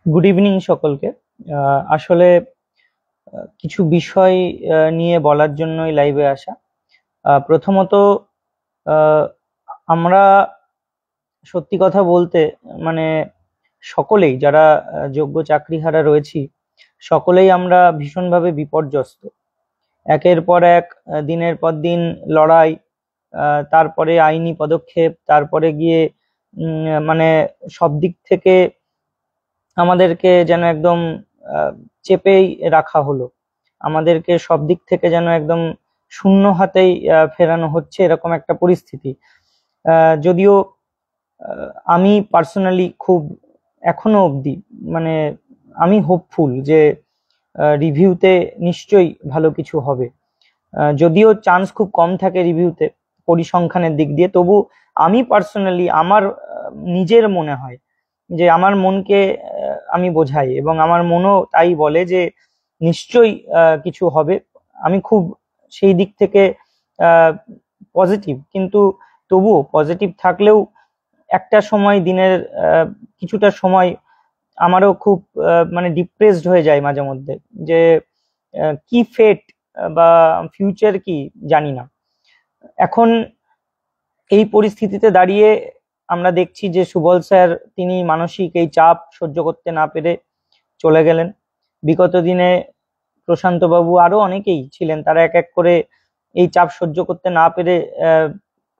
Good evening সকলকে। আসলে কিছু বিষয় নিয়ে বলার জন্যই লাইভে আসা। প্রথমত আহ, আমরা সত্যি কথা বলতে মানে সকলেই যারা যোগ্য চাকরিহারা রয়েছি, সকলেই আমরা ভীষণভাবে বিপর্যস্ত। একের পর এক দিনের পর দিন লড়াই, তারপরে আইনি পদক্ষেপ, তারপরে গিয়ে মানে সব দিক থেকে আমাদেরকে যেন একদম চেপেই রাখা হলো। আমাদেরকে সব দিক থেকে যেন একদম শূন্য হাতেই ফেরানো হচ্ছে, এরকম একটা পরিস্থিতি। যদিও আমি পার্সোনালি খুব এখনো অবধি মানে আমি হোপফুল যে রিভিউতে নিশ্চয়ই ভালো কিছু হবে। যদিও চান্স খুব কম থাকে রিভিউতে পরিসংখ্যানের দিক দিয়ে, তবু আমি পার্সোনালি আমার নিজের মনে হয় যে আমার মনকে আমি বোঝাই এবং আমার মনও তাই বলে যে নিশ্চয়ই কিছু হবে। আমি খুব সেই দিক থেকে পজিটিভ, কিন্তু তবুও পজিটিভ থাকলেও একটা সময় দিনের কিছুটা সময় আমারও খুব মানে ডিপ্রেসড হয়ে যায় মাঝে মধ্যে, যে কি ফেট বা ফিউচার কি জানি না। এখন এই পরিস্থিতিতে দাঁড়িয়ে আমরা দেখছি যে সুবল স্যার তিনি মানসিক এই চাপ সহ্য করতে না পেরে চলে গেলেন। বিগত দিনে প্রশান্ত বাবু আরো অনেকেই ছিলেন, তারা এক এক করে এই চাপ সহ্য করতে না পেরে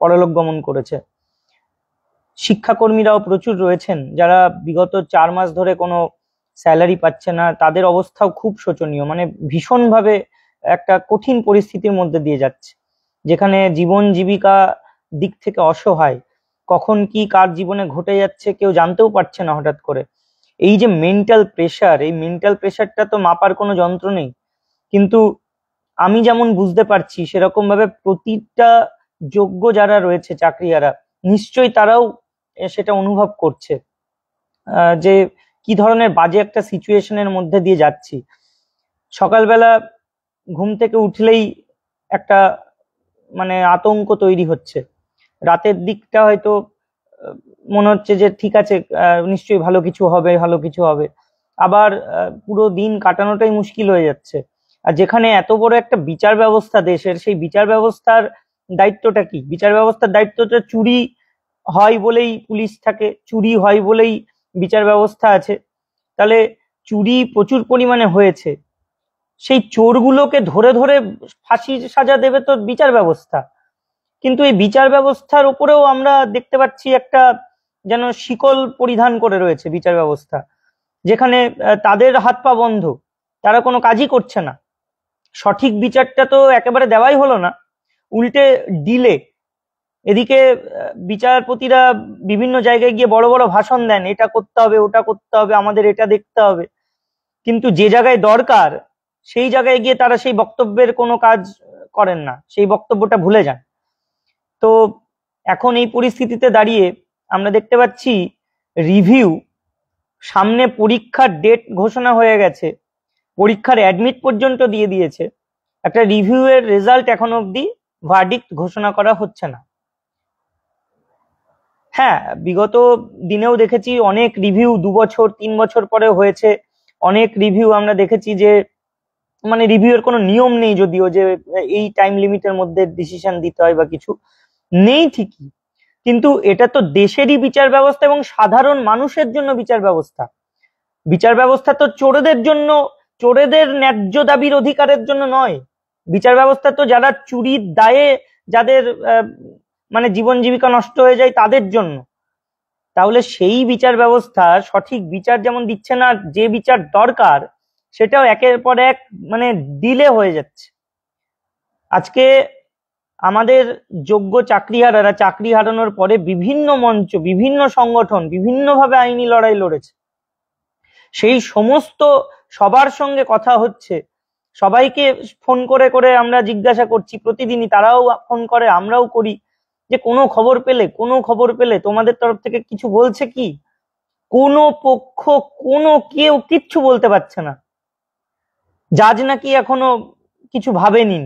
পরলোক গমন করেছে। শিক্ষাকর্মীরাও প্রচুর রয়েছেন যারা বিগত 4 মাস ধরে কোনো স্যালারি পাচ্ছে না, তাদের অবস্থাও খুব শোচনীয়, মানে ভীষণভাবে একটা কঠিন পরিস্থিতির মধ্যে দিয়ে যাচ্ছে, যেখানে জীবন জীবিকা দিক থেকে অসহায়। কখন কি কার জীবনে ঘটে যাচ্ছে কেউ জানতেও পারছে না হঠাৎ করে। এই যে মেন্টাল প্রেশার, এই মেন্টাল প্রেশারটা তো মাপার কোনো যন্ত্র নেই, কিন্তু আমি যেমন বুঝতে পারছি সেরকম ভাবে প্রতিটা যোগ্য যারা রয়েছে চাকরিয়ারা নিশ্চয়ই তারাও সেটা অনুভব করছে, যে কি ধরনের বাজে একটা সিচুয়েশনের মধ্যে দিয়ে যাচ্ছি। সকালবেলা ঘুম থেকে উঠলেই একটা মানে আতঙ্ক তৈরি হচ্ছে, রাতের দিকটা হয়তো মনে হচ্ছে যে ঠিক আছে, নিশ্চয়ই ভালো কিছু হবে, ভালো কিছু হবে। আবার পুরো দিন কাটানোটাই মুশকিল হয়ে যাচ্ছে। আর যেখানে এত বড় একটা বিচার ব্যবস্থা দেশের, সেই বিচার ব্যবস্থার দায়িত্বটা কি? বিচার ব্যবস্থার দায়িত্বটা চুরি হয় বলেই পুলিশ থাকে, চুরি হয় বলেই বিচার ব্যবস্থা আছে। তাহলে চুরি প্রচুর পরিমাণে হয়েছে, সেই চোরগুলোকে ধরে ধরে ফাঁসির সাজা দেবে তো বিচার ব্যবস্থা। কিন্তু এই বিচার ব্যবস্থার উপরেও আমরা দেখতে পাচ্ছি একটা যেন শিকল পরিধান করে রয়েছে বিচার ব্যবস্থা, যেখানে তাদের হাত পা বন্ধ, তারা কোনো কাজই করছে না। সঠিক বিচারটা তো একেবারে দেওয়াই হলো না, উল্টে ডিলে। এদিকে বিচারপতিরা বিভিন্ন জায়গায় গিয়ে বড় বড় ভাষণ দেন, এটা করতে হবে, ওটা করতে হবে, আমাদের এটা দেখতে হবে, কিন্তু যে জায়গায় দরকার সেই জায়গায় গিয়ে তারা সেই বক্তব্যের কোনো কাজ করেন না, সেই বক্তব্যটা ভুলে যান। তো এখন এই পরিস্থিতিতে দাঁড়িয়ে আমরা দেখতে পাচ্ছি রিভিউ সামনে, পরীক্ষার ডেট ঘোষণা হয়ে গেছে, পরীক্ষার অ্যাডমিট পর্যন্ত দিয়ে দিয়েছে, একটা রিভিউ এর রেজাল্ট এখন অবধি ভার্ডিক্ট ঘোষণা করা হচ্ছে না। হ্যাঁ, বিগত দিনেও দেখেছি অনেক রিভিউ 2 বছর 3 বছর পরে হয়েছে। অনেক রিভিউ আমরা দেখেছি যে মানে রিভিউ এর কোনো নিয়ম নেই, যদিও যে এই টাইম লিমিটের মধ্যে ডিসিশন দিতে হয় বা কিছু নেই ঠিকই, কিন্তু এটা তো দেশেরই বিচার ব্যবস্থা এবং সাধারণ মানুষের জন্য বিচার ব্যবস্থা। বিচার ব্যবস্থা তো চোরেদের জন্য, চোরেদের ন্যায্য দাবির অধিকারের জন্য নয়। বিচার ব্যবস্থা তো যারা চুরির দায়ে যাদের মানে জীবন জীবিকা নষ্ট হয়ে যায় তাদের জন্য। তাহলে সেই বিচার ব্যবস্থা সঠিক বিচার যেমন দিচ্ছে না, যে বিচার দরকার সেটাও একের পর এক মানে ডিলে হয়ে যাচ্ছে। আজকে আমাদের যোগ্য চাকরিহারারা চাকরি হারানোর পরে বিভিন্ন মঞ্চ, বিভিন্ন সংগঠন বিভিন্নভাবে আইনি লড়াই লড়েছে। সেই সমস্ত সবার সঙ্গে কথা হচ্ছে, সবাইকে ফোন করে করে আমরা জিজ্ঞাসা করছি প্রতিদিনই, তারাও ফোন করে, আমরাও করি, যে কোনো খবর পেলে, কোনো খবর পেলে তোমাদের তরফ থেকে কিছু বলছে কি? কোনো পক্ষ, কোনো কেউ কিচ্ছু বলতে পারছে না। জাজ নাকি এখনো কিছু ভাবেনি,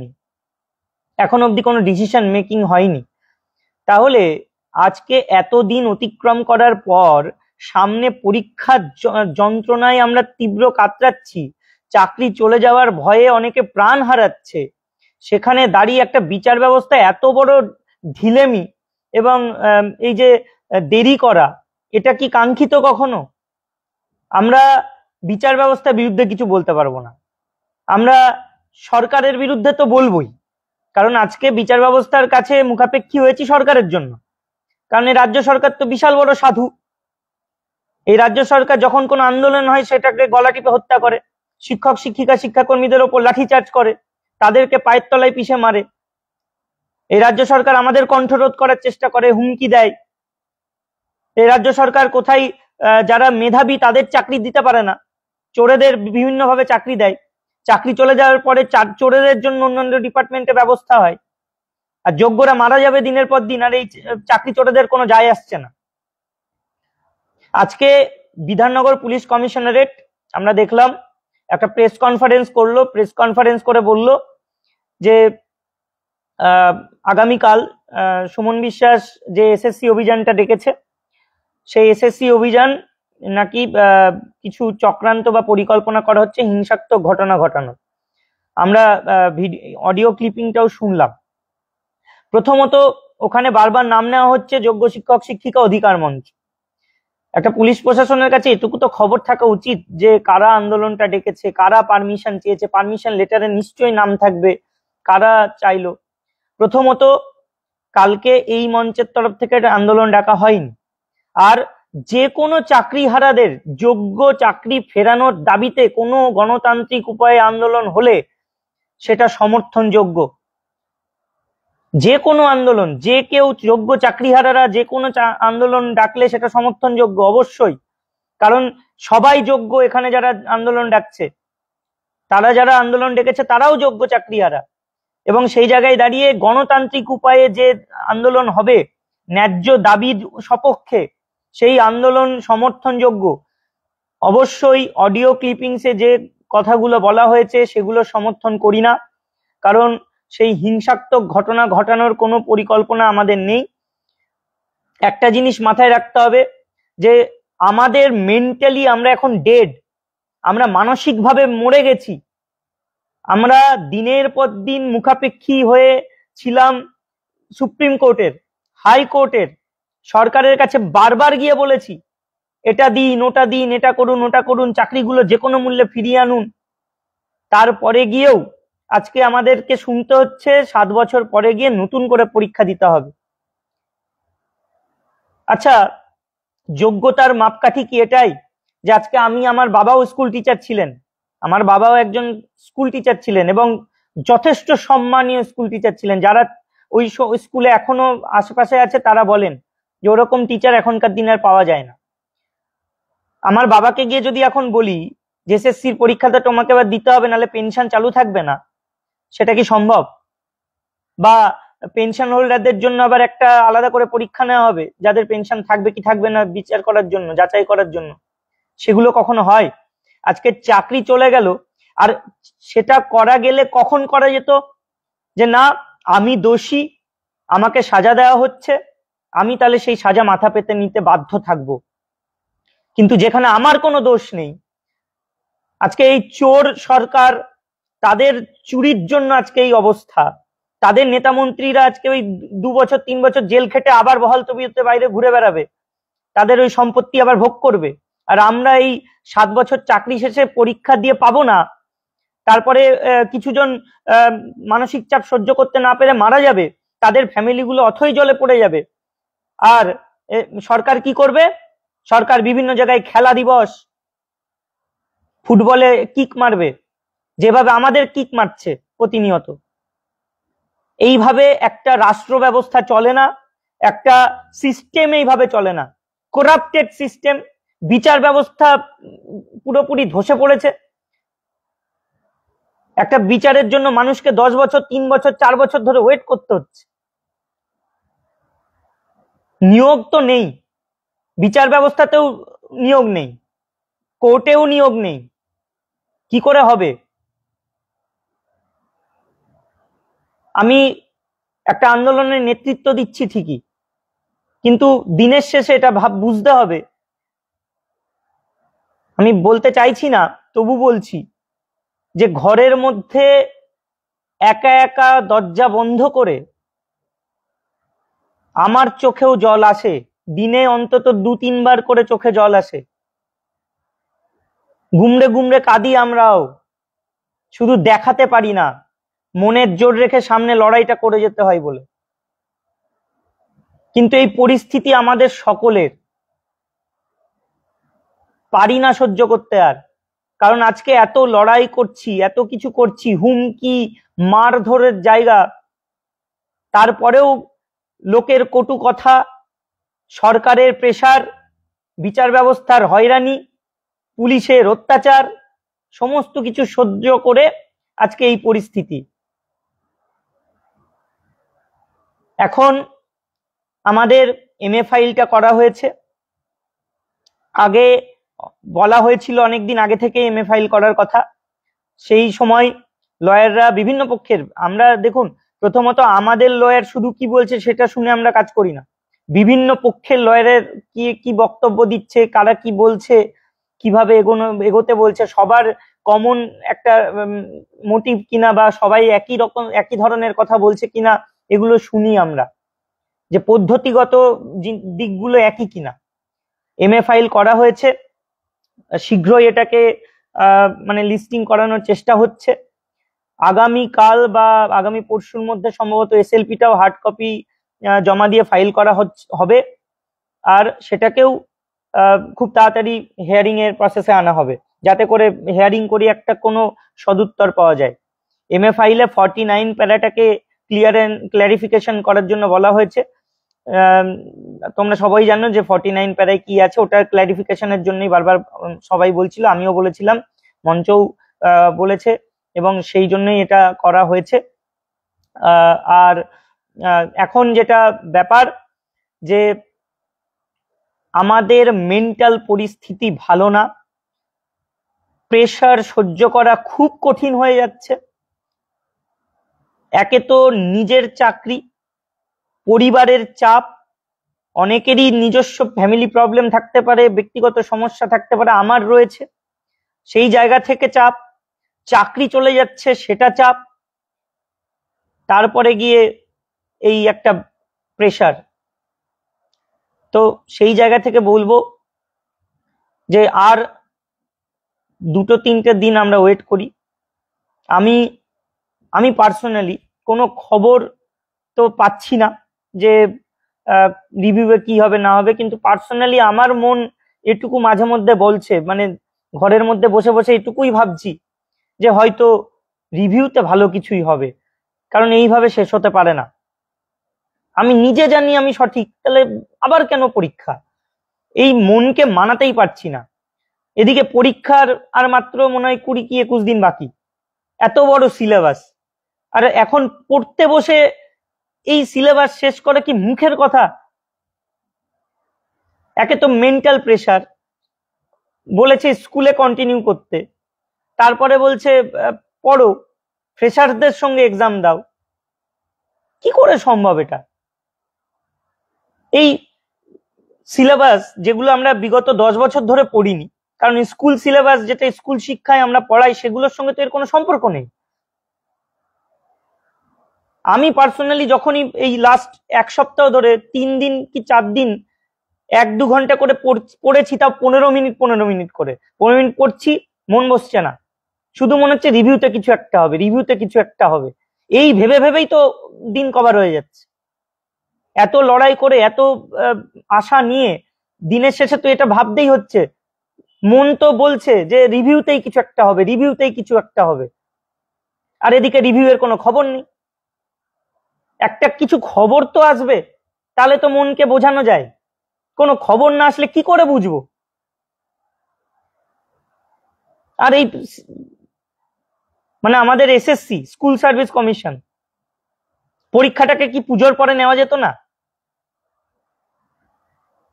এখন অব্দি কোনো ডিসিশন মেকিং হয়নি। তাহলে আজকে এতদিন অতিক্রম করার পর সামনে পরীক্ষার যন্ত্রণায় আমরা তীব্র কাতরাচ্ছি, চাকরি চলে যাওয়ার ভয়ে অনেকে প্রাণ হারাচ্ছে, সেখানে দাঁড়িয়ে একটা বিচার ব্যবস্থা এত বড় ঢিলেমি এবং এই যে দেরি করা, এটা কি কাঙ্ক্ষিত কখনো? আমরা বিচার ব্যবস্থার বিরুদ্ধে কিছু বলতে পারবো না, আমরা সরকারের বিরুদ্ধে তো বলবোই, কারণ আজকে বিচার ব্যবস্থার কাছে মুখাপেক্ষী হয়েছি সরকারের জন্য। কারণ এই রাজ্য সরকার তো বিশাল বড় সাধু, এই রাজ্য সরকার যখন কোনো আন্দোলন হয় সেটাকে গলা টিপে হত্যা করে, শিক্ষক শিক্ষিকা শিক্ষাকর্মীদের ওপর লাঠিচার্জ করে, তাদেরকে পায়ের তলায় পিষে মারে। এই রাজ্য সরকার আমাদের কণ্ঠরোধ করার চেষ্টা করে, হুমকি দেয়। এই রাজ্য সরকার কোথায় যারা মেধাবী তাদের চাকরি দিতে পারে না, চোরেদের বিভিন্নভাবে চাকরি দেয়, চাকরি চলে যাওয়ার পরে চোরেদের জন্য অন্যান্য ডিপার্টমেন্টে ব্যবস্থা হয়, আর যোগ্যরা মারা যাবে দিনের পর দিন, আর এই চাকরি চোরেদের কোনো যায় আসছে না। আজকে বিধাননগর পুলিশ কমিশনারেট আমরা দেখলাম একটা প্রেস কনফারেন্স করলো, প্রেস কনফারেন্স করে বলল যে আগামীকাল সুমন বিশ্বাস যে এসএসসি অভিযানটা ডেকেছে, সেই এসএসসি অভিযান নাকি কিছু চক্রান্ত বা পরিকল্পনা করা হচ্ছে হিংসাত্মক ঘটনা ঘটানো। আমরা অডিও ক্লিপিংটাও শুনলাম। প্রথমত ওখানে বারবার নাম নেওয়া হচ্ছে যোগ্য শিক্ষক শিক্ষিকা অধিকার মঞ্চ। একটা পুলিশ প্রশাসনের কাছে এটুকু তো খবর থাকা উচিত যে কারা আন্দোলনটা ডেকেছে, কারা পারমিশন চেয়েছে, পারমিশন লেটারে নিশ্চয়ই নাম থাকবে, কারা চাইলো। প্রথমত কালকে এই মঞ্চের তরফ থেকে আন্দোলন ডাকা হয়নি। আর যে কোনো চাকরিহারাদের যোগ্য চাকরি ফেরানোর দাবিতে কোনো গণতান্ত্রিক উপায়ে আন্দোলন হলে সেটা সমর্থনযোগ্য। যে কোনো আন্দোলন, যে কেউ যোগ্য চাকরিহারারা যে কোনো আন্দোলন ডাকলে সেটা সমর্থনযোগ্য অবশ্যই, কারণ সবাই যোগ্য। এখানে যারা আন্দোলন ডাকছে, তারা যারা আন্দোলন ডেকেছে তারাও যোগ্য চাকরিহারা, এবং সেই জায়গায় দাঁড়িয়ে গণতান্ত্রিক উপায়ে যে আন্দোলন হবে ন্যায্য দাবির সপক্ষে, সেই আন্দোলন সমর্থনযোগ্য। অবশ্যই অডিও ক্লিপিংসে যে কথাগুলো বলা হয়েছে সেগুলো সমর্থন করি না, কারণ সেই হিংসাত্মক ঘটনা ঘটানোর কোনো পরিকল্পনা আমাদের নেই। একটা জিনিস মাথায় রাখতে হবে যে আমাদের মেন্টালি আমরা এখন ডেড, আমরা মানসিকভাবে মরে গেছি। আমরা দিনের পর দিন মুখাপেক্ষী হয়ে ছিলাম সুপ্রিম কোর্টের, হাইকোর্টের, সরকারের কাছে বারবার গিয়ে বলেছি এটা দিন ওটা দিন, এটা করুন ওটা করুন, চাকরিগুলো যে কোনো মূল্যে ফিরিয়ে আনুন। তারপরে গিয়েও আজকে আমাদেরকে শুনতে হচ্ছে 7 বছর পরে গিয়ে নতুন করে পরীক্ষা দিতে হবে। আচ্ছা, যোগ্যতার মাপকাঠি কি এটাই যে আজকে আমার বাবাও স্কুল টিচার ছিলেন, আমার বাবাও একজন স্কুল টিচার ছিলেন এবং যথেষ্ট সম্মানীয় স্কুল টিচার ছিলেন, যারা ওই স্কুলে এখনো আশেপাশে আছে তারা বলেন যে ওরকম টিচার এখনকার দিনে আর পাওয়া যায় না। আমার বাবাকে গিয়ে যদি এখন বলি যে এসএসসির পরীক্ষাটা তোমাকে আবার দিতে হবে নাহলে পেনশন চালু থাকবে না, সেটা কি সম্ভব? বা পেনশন হোল্ডারদের জন্য আবার একটা আলাদা করে পরীক্ষা নেওয়া হবে যাদের পেনশন থাকবে কি থাকবে না বিচার করার জন্য, যাচাই করার জন্য, সেগুলো কখনো হয়? আজকে চাকরি চলে গেল, আর সেটা করা গেলে কখন করা যেত যে না আমি দোষী, আমাকে সাজা দেওয়া হচ্ছে, আমি তাহলে সেই সাজা মাথা পেতে নিতে বাধ্য থাকবো। কিন্তু যেখানে আমার কোনো দোষ নেই, আজকে এই চোর সরকার, তাদের চুরির জন্য আজকে এই অবস্থা, তাদের নেতা মন্ত্রীরা আজকে ওই 2 বছর 3 বছর জেল খেটে আবার বহাল তবিয়তে বাইরে ঘুরে বেড়াবে, তাদের ওই সম্পত্তি আবার ভোগ করবে, আর আমরা এই 7 বছর চাকরি শেষে পরীক্ষা দিয়ে পাবো না, তারপরে কিছুজন মানসিক চাপ সহ্য করতে না পেরে মারা যাবে, তাদের ফ্যামিলিগুলো অথই জলে পড়ে যাবে। আর সরকার কি করবে? সরকার বিভিন্ন জায়গায় খেলা দিবস, ফুটবলে কিক মারবে, যেভাবে আমাদের কিক মারছে প্রতিনিয়ত। এইভাবে একটা রাষ্ট্র ব্যবস্থা চলে না, একটা সিস্টেম এইভাবে চলে না, করাপ্টেড সিস্টেম। বিচার ব্যবস্থা পুরোপুরি ধসে পড়েছে। একটা বিচারের জন্য মানুষকে 10 বছর 3 বছর 4 বছর ধরে ওয়েট করতে হচ্ছে। নিয়োগ তো নেই, বিচার ব্যবস্থাতেও নিয়োগ নেই, কোর্টেও নিয়োগ নেই, কি করে হবে? আমি একটা আন্দোলনের নেতৃত্ব দিচ্ছি ঠিকই, কিন্তু দিনের শেষে এটা বুঝতে হবে আমি বলতে চাইছি না, তবু বলছি যে ঘরের মধ্যে একা একা দরজা বন্ধ করে আমার চোখেও জল আসে, দিনে অন্তত 2-3 বার করে চোখে জল আসে, গুমড়ে গুমড়ে কাঁদি আমরাও, শুধু দেখাতে পারি না, মনের জোর রেখে সামনে লড়াইটা করে যেতে হয় বলে। কিন্তু এই পরিস্থিতি আমাদের সকলের, পারি না সহ্য করতে আর। কারণ আজকে এত লড়াই করছি, এত কিছু করছি, হুমকি মারধরের জায়গা, তারপরেও লোকের কটু কথা, সরকারের প্রেসার, বিচার ব্যবস্থার হয়রানি, পুলিশের অত্যাচার, সমস্ত কিছু সহ্য করে আজকে এই পরিস্থিতি। এখন আমাদের এমএ ফাইলটা করা হয়েছে। আগে বলা হয়েছিল অনেকদিন আগে থেকে এমএ ফাইল করার কথা। সেই সময় লয়াররা বিভিন্ন পক্ষের, আমরা দেখুন প্রথমত আমাদের লয়ার শুধু কি বলছে সেটা শুনে আমরা কাজ করি না, বিভিন্ন পক্ষের লয়ারের কি কি বক্তব্য দিচ্ছে, কারা কি বলছে, কিভাবে এগোতে বলছে, সবার কমন একটা মোটিভ কিনা বা সবাই একই ধরনের কথা বলছে কিনা, এগুলো শুনি আমরা, যে পদ্ধতিগত দিকগুলো একই কিনা। এমএ ফাইল করা হয়েছে, শীঘ্রই এটাকে মানে লিস্টিং করানোর চেষ্টা হচ্ছে। আগামী কাল বা আগামী পরশুর মধ্যে সম্ভবত এসএলপিটাও হার্ড কপি জমা দিয়ে ফাইল করা হবে, আর সেটাকেও খুব তাড়াতাড়ি হিয়ারিং এর প্রসেসে আনা হবে, যাতে করে হিয়ারিং করি একটা কোনো সদুত্তর পাওয়া যায়। এমএ ফাইলে 49 প্যারাটাকে ক্লিয়ারিফিকেশন করার জন্য বলা হয়েছে। তোমরা সবাই জানো যে 49 প্যারায় কি আছে, ওটা ক্লারিফিকেশনের জন্যই বারবার সবাই বলছিল, আমিও বলেছিলাম, মঞ্চও বলেছে, এবং সেই জন্যই এটা করা হয়েছে। আর এখন যেটা ব্যাপার, যে আমাদের মেন্টাল পরিস্থিতি ভালো না, প্রেসার সহ্য করা খুব কঠিন হয়ে যাচ্ছে। একে তো নিজের চাকরি, পরিবারের চাপ, অনেকেরই নিজস্ব ফ্যামিলি প্রবলেম থাকতে পারে, ব্যক্তিগত সমস্যা থাকতে পারে, আমার রয়েছে, সেই জায়গা থেকে চাপ, চাকরি চলে যাচ্ছে সেটা চাপ, তারপরে গিয়ে এই একটা প্রেসার। তো সেই জায়গা থেকে বলবো যে আর 2-3টে দিন আমরা ওয়েট করি। আমি পার্সোনালি কোনো খবর তো পাচ্ছি না যে রিভিউয়ে কি হবে না হবে, কিন্তু পার্সোনালি আমার মন এটুকু মাঝে মধ্যে বলছে, মানে ঘরের মধ্যে বসে বসে এটুকুই ভাবছি যে হয়তো রিভিউতে ভালো কিছুই হবে, কারণ এইভাবে শেষ হতে পারে না। আমি নিজে জানি আমি সঠিক, তাহলে আবার কেন পরীক্ষা? এই মনকে মানাতেই পারছি না। এদিকে পরীক্ষার আর মাত্র মনে হয় 20-21 দিন বাকি, এত বড় সিলেবাস, আর এখন পড়তে বসে এই সিলেবাস শেষ করে কি মুখের কথা? একে তো মেন্টাল প্রেসার, বলেছে স্কুলে কন্টিনিউ করতে, তারপরে বলছে পড়ো, ফ্রেশারদের সঙ্গে এক্সাম দাও। কি করে সম্ভব এটা? এই সিলেবাস যেগুলো আমরা বিগত 10 বছর ধরে পড়িনি, কারণ স্কুল সিলেবাস যেটা স্কুল শিক্ষায় আমরা পড়াই সেগুলোর সঙ্গে তো এর কোনো সম্পর্ক নেই। আমি পার্সোনালি যখনই এই লাস্ট 1 সপ্তাহ ধরে 3 দিন কি 4 দিন 1-2 ঘন্টা করে পড়েছি, তাও 15 মিনিট করে 15 মিনিট পড়ছি, মন বসছে না, শুধু মনে হচ্ছে রিভিউতে কিছু একটা হবে, রিভিউতে কিছু একটা হবে, এই ভেবে ভেবেই তো দিন কভার হয়ে যাচ্ছে। এত লড়াই করে, এত আশা নিয়ে দিনের শেষে তো এটা ভাবতেই হচ্ছে, মন তো বলছে যে রিভিউতেই কিছু একটা হবে, রিভিউতেই কিছু একটা হবে, আর এদিকে রিভিউয়ের কোনো খবর নেই। একটা কিছু খবর তো আসবে, তাহলে তো মনকে বোঝানো যায়, কোনো খবর না আসলে কি করে বুঝবো? আর এই মানে আমাদের এসএসসি স্কুল সার্ভিস কমিশন পরীক্ষাটাকে কি পুজোর পরে নেওয়া যেত না?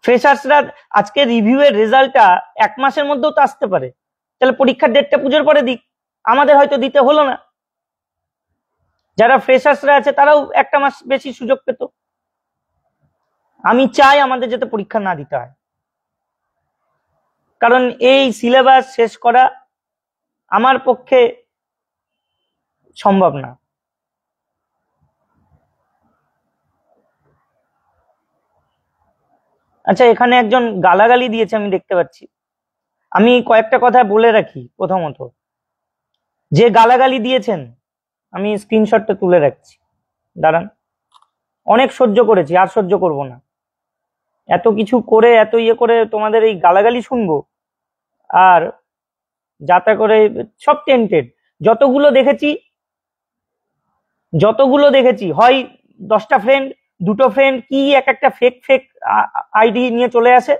ফ্রেশার্সরা আজকে রিভিউয়ের রেজাল্টটা 1 মাসের মধ্যেও তো আসতে পারে, তাহলে পরীক্ষার ডেটটা পুজোর পরে দিক, আমাদের হয়তো দিতে হলো না, যারা ফ্রেশার্সরা আছে তারাও 1 মাস বেশি সুযোগ পেত। আমি চাই আমাদের যাতে পরীক্ষা না দিতে হয়। কারণ এই সিলেবাস শেষ করা আমার পক্ষে সম্ভব না। আচ্ছা, এখানে একজন গালাগালি দিয়েছে আমি দেখতে পাচ্ছি। আমি কয়েকটা কথা বলে রাখি। প্রথমত, যে গালাগালি দিয়েছেন আমি স্ক্রিনশটটা তুলে রাখছি, দাঁড়ান। অনেক সহ্য করেছি, আর সহ্য করব না। এত কিছু করে, এত ইয়ে করে তোমাদের এই গালাগালি শুনবো, আর যাতা করে সব টেন্টেড। যতগুলো দেখেছি হয় 10টা ফ্রেন্ড, 2টো ফ্রেন্ড, কি এক একটা ফেক ফেক আইডি নিয়ে চলে আসে,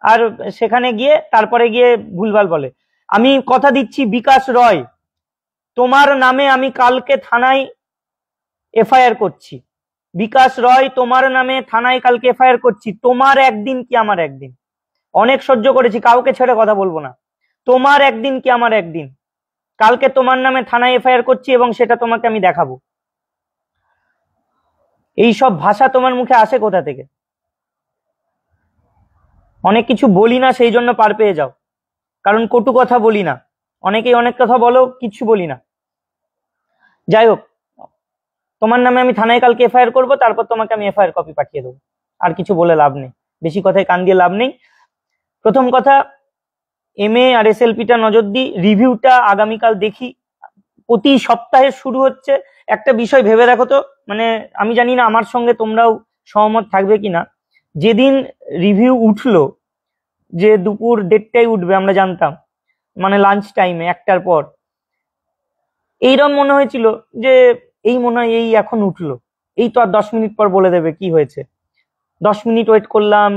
আর সেখানে গিয়ে তারপরে গিয়ে ভুলভাল বলে। আমি কথা দিচ্ছি বিকাশ রয়, তোমার নামে আমি কালকে থানায় এফআইআর করছি। বিকাশ রয়, তোমার নামে থানায় কালকে এফআইআর করছি। তোমার একদিন কি আমার একদিন। অনেক সহ্য করেছি, কাউকে ছেড়ে কথা বলবো না। তোমার একদিন কি আমার একদিন। কালকে তোমার নামে থানায় এফআইআর করছি এবং সেটা তোমাকে আমি দেখাবো। এইসব ভাষা তোমার মুখে আসে কোথা থেকে? অনেক কিছু বলি না সেই জন্য পার পেয়ে যাও, কারণ কটু কথা বলি না। অনেকেই অনেক কথা বলো, কিছু বলি না। যাই হোক, তোমার নামে আমি থানায় কালকে এফআইআর করবো, তারপর তোমাকে আমি এফআইআর কপি পাঠিয়ে দেবো। আর কিছু বলে লাভ নেই, বেশি কথায় কান দিয়ে লাভ নেই। প্রথম কথা, এমএ আর এসএলপিটা নজর দিই, রিভিউটা আগামীকাল দেখি। প্রতি সপ্তাহে শুরু হচ্ছে। একটা বিষয় ভেবে দেখো তো, মানে আমি জানি না আমার সঙ্গে তোমরাও সহমত থাকবে কিনা, যেদিন রিভিউ উঠলো যে দুপুর 1:30টায় উঠবে, আমরা জানতাম, মানে লাঞ্চ টাইমে 1টার পর, এইরকম মনে হয়েছিল যে এই মনে হয় এই এখন উঠলো, এই তো আর 10 মিনিট পর বলে দেবে কি হয়েছে। 10 মিনিট ওয়েট করলাম,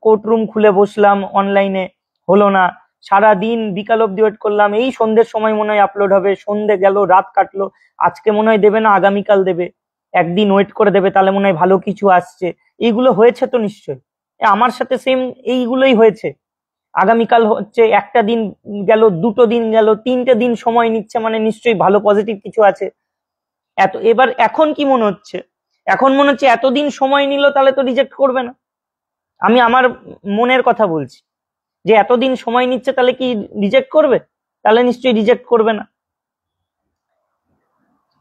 কোর্টরুম খুলে বসলাম, অনলাইনে হলো না। সারা দিন বিকাল অব্দি ওয়েট করলাম, এই সন্ধ্যের সময় মনে হয় আপলোড হবে। সন্ধ্যে গেল, রাত কাটলো, আজকে মনে হয় দেবে না, আগামীকাল দেবে। একদিন ওয়েট করে দেবে, তাহলে মনে হয় ভালো কিছু আসছে। এইগুলো হয়েছে তো নিশ্চয়ই, আমার সাথে সেম এইগুলোই হয়েছে। আগামীকাল হচ্ছে, একটা দিন গেল, 2টো দিন গেল, 3টে দিন সময় নিচ্ছে, মানে নিশ্চয়ই ভালো পজিটিভ কিছু আছে। এবার এখন কি মনে হচ্ছে? এখন মনে হচ্ছে এতদিন সময় নিল, তাহলে তো রিজেক্ট করবে না। আমি আমার মনের কথা বলছি, যে এতদিন সময় নিচ্ছে, তাহলে কি রিজেক্ট করবে? তাহলে নিশ্চয়ই রিজেক্ট করবে না।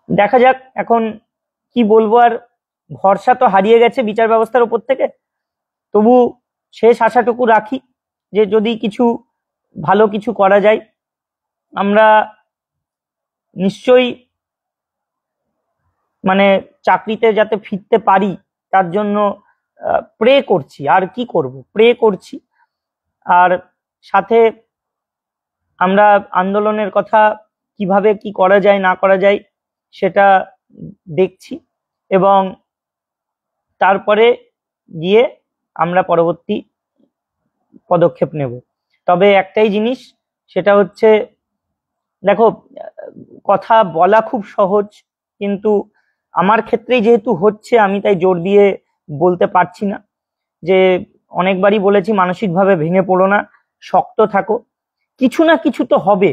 দেখা যাক এখন কি বলবো। আর ভরসা তো হারিয়ে গেছে বিচার ব্যবস্থার উপর থেকে। তবু শেষ আশাটুকু রাখি যে যদি কিছু ভালো কিছু করা যায়, আমরা নিশ্চয়ই মানে চাকরিতে যাতে ফিরতে পারি তার জন্য প্রে করছি। আর কি করব, প্রে করছি। আর সাথে আমরা আন্দোলনের কথা কিভাবে কি করা যায় না করা যায় সেটা দেখছি, এবং তারপরে গিয়ে আমরা পরবর্তী পদক্ষেপ নেব। তবে একটাই জিনিস, সেটা হচ্ছে, দেখো, কথা বলা খুব সহজ, কিন্তু আমার ক্ষেত্রেই যেহেতু হচ্ছে, আমি তাই জোর দিয়ে বলতে পারছি না। যে অনেকবারই বলেছি, মানসিকভাবে ভেঙে পড়ো না, শক্ত থাকো, কিছু না কিছু তো হবে,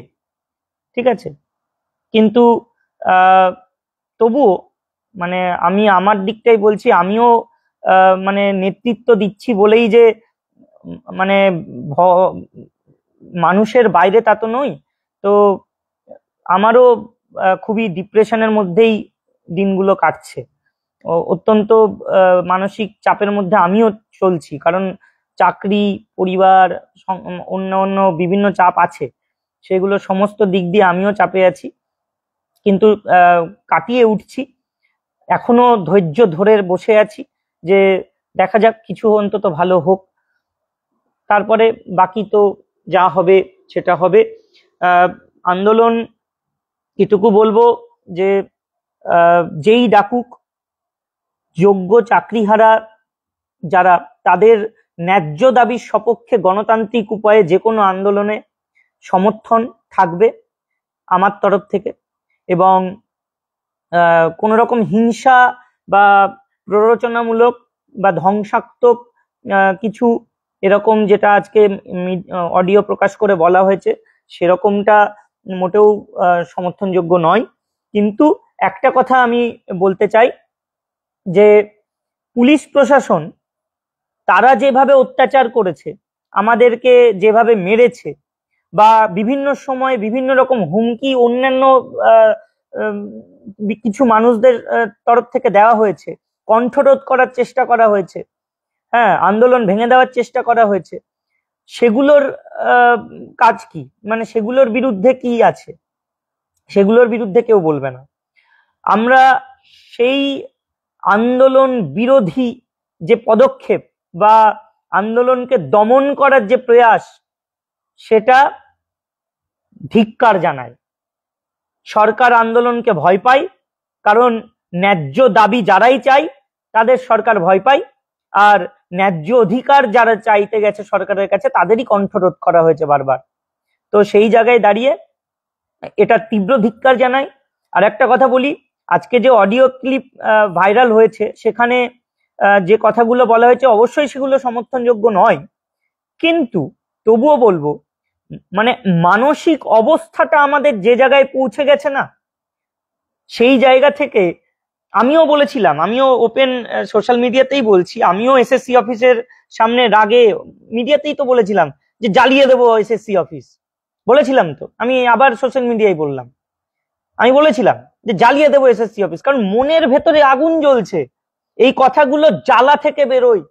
ঠিক আছে? কিন্তু তবুও মানে আমি আমার দিকটাই বলছি, আমিও মানে নেতৃত্ব দিচ্ছি বলেই যে মানে মানুষের বাইরে তা তো নই। তো আমারও খুবই ডিপ্রেশনের মধ্যেই দিনগুলো কাটছে। অত্যন্ত মানসিক চাপের মধ্যে আমিও চলছি, কারণ চাকরি, পরিবার, অন্য অন্য বিভিন্ন চাপ আছে। সেগুলো সমস্ত দিক দিয়ে আমিও চাপে আছি, কিন্তু কাটিয়ে উঠছি। এখনো ধৈর্য ধরে বসে আছি যে দেখা যাক কিছু অন্তত ভালো হোক, তারপরে বাকি তো যা হবে সেটা হবে। আন্দোলন এটুকু বলবো যে যেই ডাকুক, যোগ্য চাকরিহারা যারা, তাদের ন্যায্য দাবির সপক্ষে গণতান্ত্রিক উপায়ে যে কোনো আন্দোলনে সমর্থন থাকবে আমার তরফ থেকে। এবং কোনো রকম হিংসা বা প্ররোচনামূলক বা ধ্বংসাত্মক কিছু এরকম, যেটা আজকে অডিও প্রকাশ করে বলা হয়েছে, সেরকমটা মোটেও সমর্থনযোগ্য নয়। কিন্তু একটা কথা আমি বলতে চাই, যে পুলিশ প্রশাসন তারা যেভাবে অত্যাচার করেছে, আমাদেরকে যেভাবে মেরেছে বা বিভিন্ন সময় বিভিন্ন রকম হুমকি অন্যান্য কিছু মানুষদের তরফ থেকে দেওয়া হয়েছে, কণ্ঠরোধ করার চেষ্টা করা হয়েছে, হ্যাঁ, আন্দোলন ভেঙে দেওয়ার চেষ্টা করা হয়েছে, সেগুলোর কাজ কি, মানে সেগুলোর বিরুদ্ধে কি আছে, সেগুলোর বিরুদ্ধে কেউ বলবে না। আমরা সেই আন্দোলন বিরোধী যে পদক্ষেপ বা আন্দোলনকে দমন করার যে প্রয়াস, সেটা ধিক্কার জানায়। সরকার আন্দোলনকে ভয় পায়, কারণ ন্যায্য দাবি যারাই চায় তাদের সরকার ভয় পায়, আর ন্যায্য অধিকার যারা চাইতে গেছে সরকারের কাছে তাদেরই কণ্ঠরোধ করা হয়েছে বারবার। তো সেই জায়গায় দাঁড়িয়ে এটা তীব্র ধিক্কার জানাই। আর একটা কথা বলি, আজকে যে অডিও ক্লিপ ভাইরাল হয়েছে সেখানে যে কথাগুলো বলা হয়েছে অবশ্যই সেগুলো সমর্থনযোগ্য নয়, কিন্তু তবুও বলবো মানে মানসিক অবস্থাটা আমাদের যে জায়গায় পৌঁছে গেছে না, সেই জায়গা থেকে আমিও বলেছিলাম, আমিও ওপেন সোশ্যাল মিডিয়াতেই বলছি, আমিও এসএসসি অফিসের সামনে রাগে মিডিয়াতেই তো বলেছিলাম যে জ্বালিয়ে দেবো এসএসসি অফিস, বলেছিলাম তো, আমি আবার সোশ্যাল মিডিয়ায় বললাম, আমি বলেছিলাম যে জ্বালিয়ে দেবো এসএসসি অফিস, কারণ মনের ভেতরে আগুন জ্বলছে। এই কথাগুলো জ্বালা থেকে বেরোয়,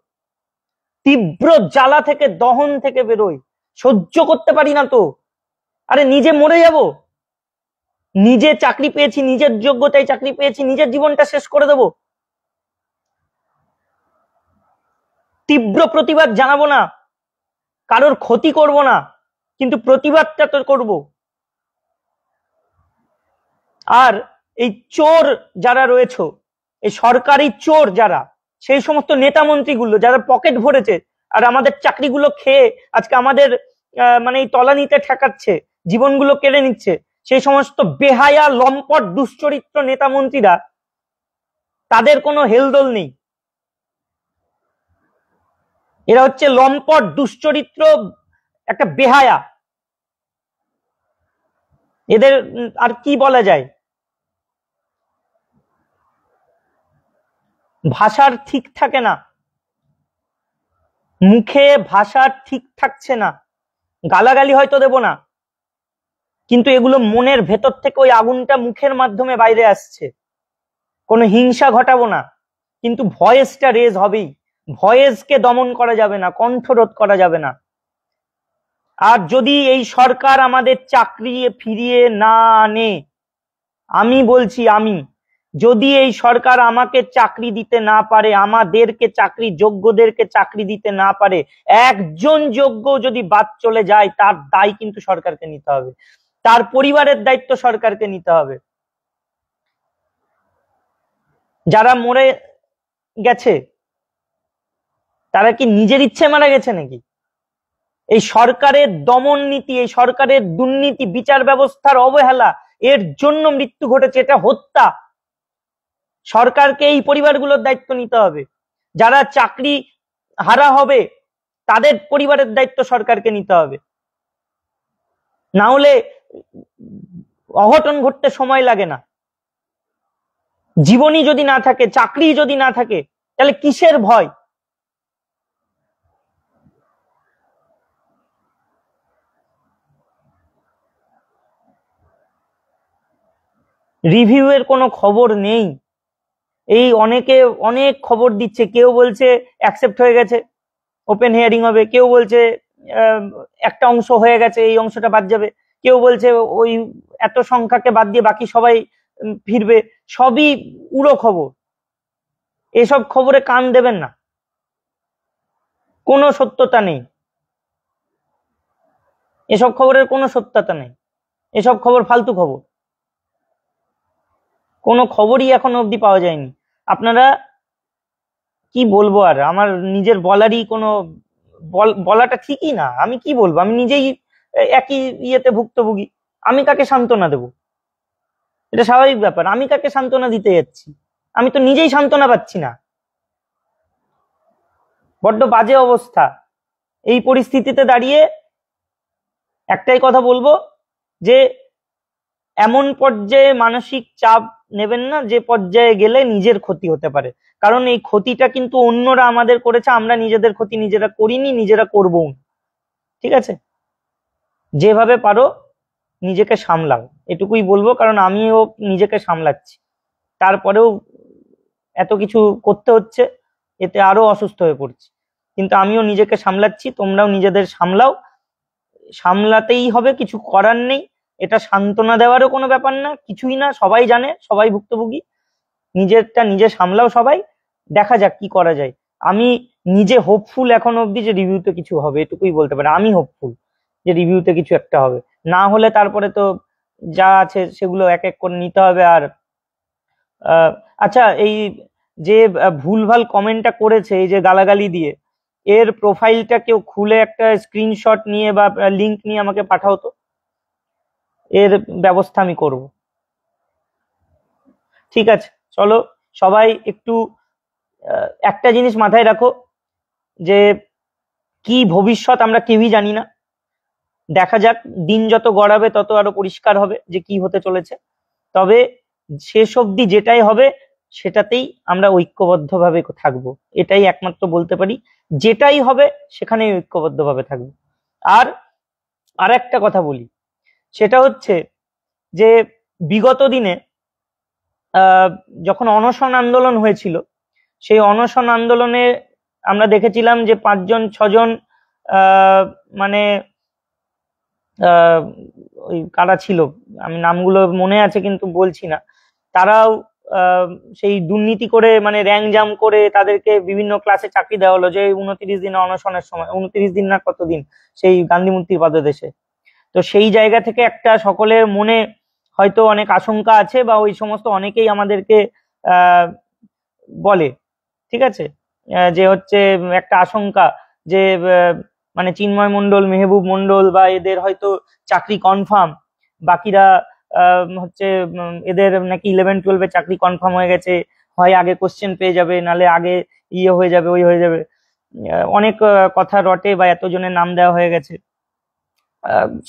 তীব্র জ্বালা থেকে, দহন থেকে বেরোয়, সহ্য করতে পারি না তো। আরে নিজে মরে যাব, নিজে চাকরি পেয়েছি, নিজের যোগ্যতায় চাকরি পেয়েছি, নিজের জীবনটা শেষ করে দেব? তীব্র প্রতিবাদ জানাবো না, কারোর ক্ষতি করব না, কিন্তু প্রতিবাদটা তো করব। আর এই চোর যারা রয়েছে, এই সরকারি চোর যারা, সেই সমস্ত নেতা মন্ত্রীগুলো যারা পকেট ভরেছে আর আমাদের চাকরিগুলো খেয়ে আজকে আমাদের মানে এই তলানিতে ঠেকাচ্ছে, জীবনগুলো কেড়ে নিচ্ছে, সেই সমস্ত বেহায়া লম্পট দুশ্চরিত্র নেতা মন্ত্রীরা, তাদের কোনো হেলদোল নেই। এরা হচ্ছে লম্পট দুশ্চরিত্র, একটা বেহায়া। এদের আর কি বলা যায়, ভাষার ঠিক থাকে না, মুখে ভাষা ঠিক থাকছে না। গালাগালি হয়তো দেব না, কিন্তু এগুলো মনের ভেতর থেকে ওই আগুনটা মুখের মাধ্যমে বাইরে আসছে। কোনো হিংসা ঘটাবো না, কিন্তু ভয়েসটা রেজ হবেই, ভয়েসকে দমন করা যাবে না, কণ্ঠরোধ করা যাবে না। আর যদি এই সরকার আমাদের চাকরি ফিরিয়ে না আনে, আমি বলছি, আমি যদি এই সরকার আমাকে চাকরি দিতে না পারে, আমাদেরকে চাকরি, যোগ্যদেরকে চাকরি দিতে না পারে, একজন যোগ্য যদি বাদ চলে যায়, তার দায় কিন্তু সরকারকে নিতে হবে, তার পরিবারের দায়িত্ব সরকারকে নিতে হবে। যারা মরে গেছে তারা কি নিজের ইচ্ছে মারা গেছে নাকি? এই সরকারের দমন নীতি, এই সরকারের দুর্নীতি, বিচার ব্যবস্থার অবহেলা, এর জন্য মৃত্যু ঘটেছে, এটা হত্যা। সরকারকে এই পরিবারগুলোর দায়িত্ব নিতে হবে। যারা চাকরি হারা হবে তাদের পরিবারের দায়িত্ব সরকারকে নিতে হবে, না হলে অঘটন ঘটতে সময় লাগে না। জীবনই যদি না থাকে, চাকরি যদি না থাকে, তাহলে কিসের ভয়? রিভিউয়ের কোনো খবর নেই। এই অনেকে অনেক খবর দিচ্ছে, কেউ বলছে অ্যাকসেপ্ট হয়ে গেছে, ওপেন হিয়ারিং হবে, কেউ বলছে একটা অংশ হয়ে গেছে, এই অংশটা বাদ যাবে, কেউ বলছে ওই এত সংখ্যাকে বাদ দিয়ে বাকি সবাই ফিরবে। সবই উড়ো খবর, এসব খবরে কান দেবেন না, কোনো সত্যতা নেই, এসব খবরের কোনো সত্যতা নেই, এসব খবর ফালতু খবর, কোনো খবরই এখনো অবধি পাওয়া যায়নি। আপনারা কি বলবো, আর আমার নিজের বলারই কোনো বলাটা ঠিকই না, আমি কি বলবো, আমি নিজেই একই ইয়েতে ভুক্তভোগী। আমি কাকে সান্ত্বনা দেব? এটা স্বাভাবিক ব্যাপার, আমি কাকে সান্ত্বনা দিতে যাচ্ছি? আমি তো নিজেই সান্ত্বনা পাচ্ছি না। বড্ড বাজে অবস্থা। এই পরিস্থিতিতে দাঁড়িয়ে একটাই কথা বলবো, যে এমন পর্যায়ে মানসিক চাপ নেবেন না যে পর্যায়ে গেলে নিজের ক্ষতি হতে পারে, কারণ এই ক্ষতিটা কিন্তু অন্যরা আমাদের করেছে, আমরা নিজেদের ক্ষতি নিজেরা করিনি, নিজেরা করবো না। ঠিক আছে, যেভাবে পারো নিজেকে সামলাও, এটুকুই বলবো। কারণ আমিও নিজেকে সামলাচ্ছি, তারপরেও এত কিছু করতে হচ্ছে, এতে আরো অসুস্থ হয়ে পড়ছি, কিন্তু আমিও নিজেকে সামলাচ্ছি, তোমরাও নিজেদের সামলাও। সামলাতেই হবে, কিছু করার নেই। এটা সান্ত্বনা দেওয়ারও কোনো ব্যাপার না, কিছুই না, সবাই জানে, সবাই ভুক্তভোগী। নিজেরটা নিজে সামলাও সবাই, দেখা যাক কি করা যায়। আমি নিজে হোপফুল এখন অবধি যে রিভিউতে কিছু হবে, এটুকুই বলতে পারি। আমি হোপফুল যে রিভিউতে কিছু একটা হবে, না হলে তারপরে তো যা আছে সেগুলো এক এক করে নিতে হবে। আর আচ্ছা, এই যে ভুলভাল কমেন্টটা করেছে, এই যে গালাগালি দিয়ে, এর প্রোফাইলটা কেউ খুলে একটা স্ক্রিনশট নিয়ে বা লিংক নিয়ে আমাকে পাঠাও তো, এর ব্যবস্থা আমি করব। ঠিক আছে, চলো সবাই একটু একটা জিনিস মাথায় রাখো, যে কি ভবিষ্যৎ আমরা কেউই জানি না। দেখা যাক, দিন যত গড়াবে তত আরো পরিষ্কার হবে যে কি হতে চলেছে। তবে শেষ অবধি যেটাই হবে সেটাতেই আমরা ঐক্যবদ্ধভাবে থাকবো, এটাই একমাত্র বলতে পারি। যেটাই হবে সেখানেই ঐক্যবদ্ধভাবে থাকবো। আর আর একটা কথা বলি, সেটা হচ্ছে যে বিগত দিনে যখন অনশন আন্দোলন হয়েছিল, সেই অনশন আন্দোলনে আমরা দেখেছিলাম যে 5-6জন মানে ওই কারা ছিল, আমি নামগুলো মনে আছে কিন্তু বলছি না, তারাও সেই দুর্নীতি করে, মানে র্যাঙ্ক জাম করে তাদেরকে বিভিন্ন ক্লাসে চাকরি দেওয়া হলো, যে 29 দিন অনশনের সময়, 29 দিন না কতদিন, সেই গান্ধী মূর্তির পাদদেশে। তো সেই জায়গা থেকে একটা সকলের মনে হয়তো অনেক আশঙ্কা আছে, বা ওই সমস্ত অনেকেই আমাদেরকে বলে, ঠিক আছে, যে হচ্ছে একটা আশঙ্কা যে মানে চিন্ময় মণ্ডল, মেহবুব মণ্ডল বা এদের হয়তো চাকরি কনফার্ম, বাকিরা হচ্ছে এদের নাকি 11-12 চাকরি কনফার্ম হয়ে গেছে, হয় আগে কোশ্চেন পেয়ে যাবে, নালে আগে ইয়ে হয়ে যাবে, ওই হয়ে যাবে, অনেক কথা রটে, বা এতজনের নাম দেওয়া হয়ে গেছে।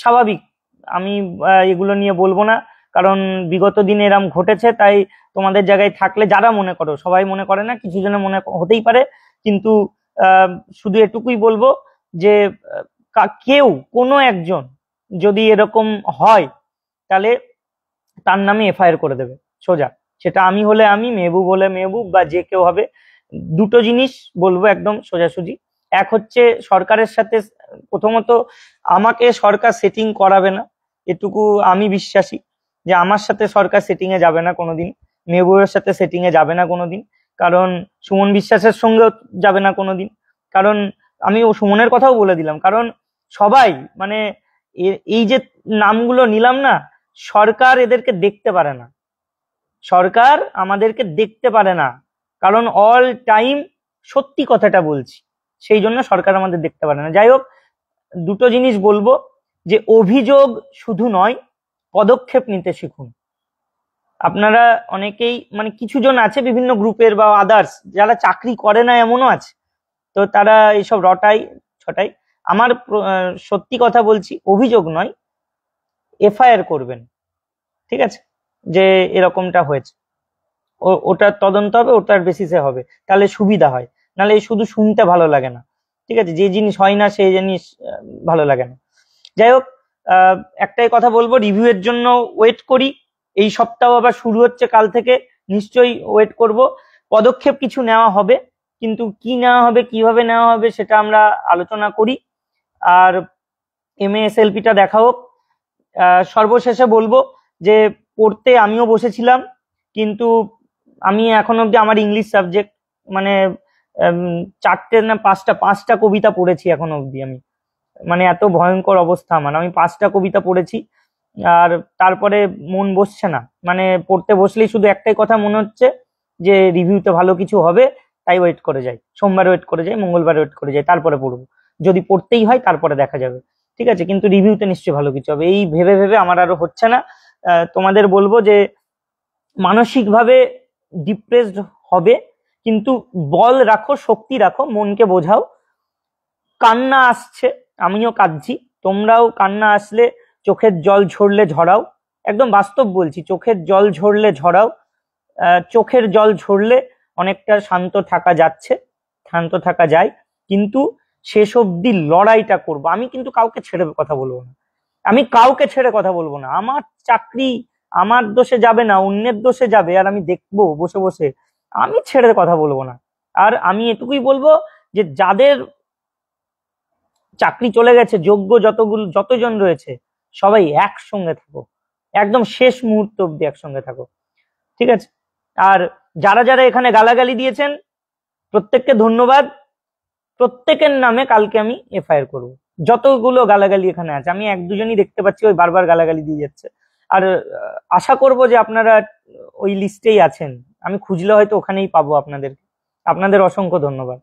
স্বাভাবিক, আমি এগুলো নিয়ে বলবো না, কারণ বিগত দিনে এরম ঘটেছে। তাই তোমাদের জায়গায় থাকলে যারা মনে করো, সবাই মনে করে না, কিছু জনের মনে হতেই পারে, কিন্তু শুধু এটুকুই বলবো যে কেউ কোনো একজন যদি এরকম হয়, তাহলে তার নামে এফআইআর করে দেবে সোজা। সেটা আমি হলে আমি, মেহবুব হলে মেহবুব, বা যে কেউ হবে। দুটো জিনিস বলবো একদম সোজাসুজি। এক হচ্ছে, সরকারের সাথে প্রথমত আমাকে সরকার সেটিং করাবে না, এটুকু আমি বিশ্বাসী, যে আমার সাথে সরকার সেটিং এ যাবে না কোনোদিন, মেহবুবের সাথে সেটিং এ যাবে না কোনোদিন, কারণ সুমন বিশ্বাসের সঙ্গেও যাবে না কোনোদিন। কারণ আমি ও সুমনের কথাও বলে দিলাম, কারণ সবাই মানে এই যে নামগুলো নিলাম না, সরকার এদেরকে দেখতে পারে না, সরকার আমাদেরকে দেখতে পারে না, কারণ অল টাইম সত্যি কথাটা বলছি, সেই জন্য সরকার আমাদের দেখতে পারে না। যাই হোক, দুটো জিনিস বলবো, যে অভিযোগ শুধু নয়, পদক্ষেপ নিতে শিখুন। আপনারা অনেকেই, মানে কিছু জন আছে বিভিন্ন গ্রুপের বা আদার্স, যারা চাকরি করে না এমনও আছে, তো তারা এইসব রটাই ছটাই। আমার সত্যি কথা বলছি, অভিযোগ নয়, এফআইআর করবেন, ঠিক আছে, যে এরকমটা হয়েছে, ওটার তদন্ত হবে, ওটার বেসিসে হবে, তাহলে সুবিধা হয়। নাহলে শুধু শুনতে ভালো লাগে না, ঠিক আছে, যে জিনিস হয় না সেই জিনিস ভালো লাগে না। যাই হোক, একটাই কথা বলবো, রিভিউ এর জন্য ওয়েট করি। এই সপ্তাহ আবার শুরু হচ্ছে কাল থেকে, নিশ্চয়ই ওয়েট করব। পদক্ষেপ কিছু নেওয়া হবে, কিন্তু কি নেওয়া হবে, কিভাবে নেওয়া হবে, সেটা আমরা আলোচনা করি। আর MASLP-টা দেখা হোক। সর্বশেষে বলবো যে পড়তে আমিও বসেছিলাম, কিন্তু আমি এখন অব্দি আমার ইংলিশ সাবজেক্ট মানে 4টে না 5টা কবিতা পড়েছি এখন অব্দি আমি, মানে এত ভয়ঙ্কর অবস্থা আমার, আমি 5টা কবিতা পড়েছি, আর তারপরে মন বসছে না, মানে পড়তে বসলেই শুধু একটাই কথা মনে হচ্ছে, যে রিভিউতে ভালো কিছু হবে, তাই ওয়েট করে যাই, সোমবার ওয়েট করে যাই, মঙ্গলবার ওয়েট করে যাই, তারপরে পড়বো, যদি পড়তেই হয় তারপরে দেখা যাবে, ঠিক আছে, কিন্তু রিভিউতে নিশ্চয়ই ভালো কিছু হবে, এই ভেবে ভেবে আমার আরো হচ্ছে না। তোমাদের বলবো যে মানসিকভাবে ডিপ্রেসড হবে, কিন্তু বল রাখো, শক্তি রাখো, মনকে বোঝাও। কান্না আসছে, আমিও কাঁদছি, তোমরাও কান্না আসলে, চোখের জল ঝরলে ঝরাও, একদম বাস্তব বলছি, চোখের জল ঝরলে ঝরাও। চোখের জল ঝরলে অনেকটা শান্ত থাকা যাচ্ছে, শান্ত থাকা যায়, কিন্তু শেষ অব্দি লড়াইটা করব। আমি কিন্তু কাউকে ছেড়ে কথা বলবো না, আমি কাউকে ছেড়ে কথা বলবো না। আমার চাকরি আমার দোষে যাবে না, অন্যের দোষে যাবে, আর আমি দেখবো বসে বসে, আমি ছেড়ে কথা বলবো না। আর আমি এটুকুই বলবো যে যাদের চাকরি চলে গেছে, যোগ্য যতজন রয়েছে, সবাই একসঙ্গে থাকো, একদম শেষ মুহূর্ত অব্দি একসঙ্গে থাকো, ঠিক আছে? আর যারা যারা এখানে গালাগালি দিয়েছেন প্রত্যেককে ধন্যবাদ। প্রত্যেকের নামে কালকে আমি এফআইআর করব। যতগুলো গালাগালি এখানে আছে, আমি এক দুজনই দেখতে পাচ্ছি ওই বারবার গালাগালি দিয়ে যাচ্ছে। আর আশা করব যে আপনারা ওই লিস্টেই আছেন, আমি খুঁজলে হয়তো ওখানেই পাবো আপনাদের। আপনাদের অসংখ্য ধন্যবাদ।